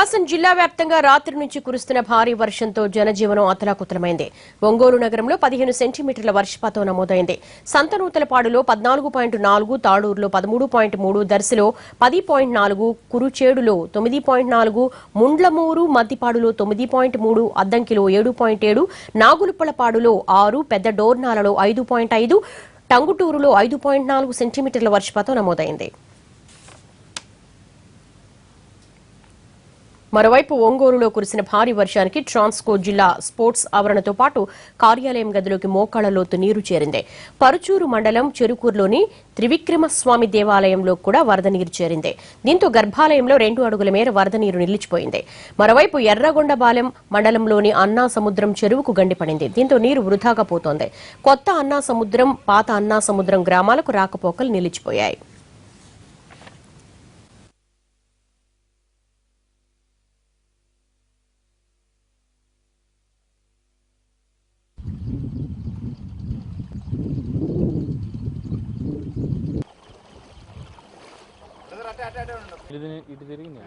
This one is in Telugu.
ప్రకాశం జిల్లా వ్యాప్తంగా రాత్రి నుంచి కురుస్తున్న భారీ వర్షంతో జనజీవనం అతలాకుతలమైంది. ఒంగోలు నగరంలో 15 సెంటీమీటర్ల వర్షపాతం నమోదైంది. సంతనూతలపాడులో 14.4, తాళూరులో 13.3, దర్శిలో 10.4, కురుచేడులో 9.4, ముండ్లమూరు మద్దిపాడులో 9.3, అద్దంకిలో 7.7, నాగులుప్పలపాడులో 6, పెద్ద డోర్నాలలో 5.5, టంగుటూరులో 5.4 సెంటీమీటర్ల వర్షపాతం నమోదైంది. మరోవైపు ఒంగోలులో కురిసిన భారీ వర్షానికి ట్రాన్స్కో జిల్లా స్పోర్ట్స్ ఆవరణతో పాటు కార్యాలయం గదిలోకి మోకాళ్లలోతు నీరు చేరింది. పరుచూరు మండలం చెరుకూరులోని త్రివిక్రమస్వామి దేవాలయంలో కూడా వరద నీరు చేరింది. దీంతో గర్భాలయంలో 2 అడుగుల మేర వరద నీరు నిలిచిపోయింది. మరోవైపు ఎర్రగొండపాలెం మండలంలోని అన్నాసముద్రం చెరువుకు గండిపడింది. దీంతో నీరు వృధాగా పోతోంది. కొత్త అన్నాసముద్రం, పాత అన్నాసముద్రం గ్రామాలకు రాకపోకలు నిలిచిపోయాయి. ఇటు తిరిగింది.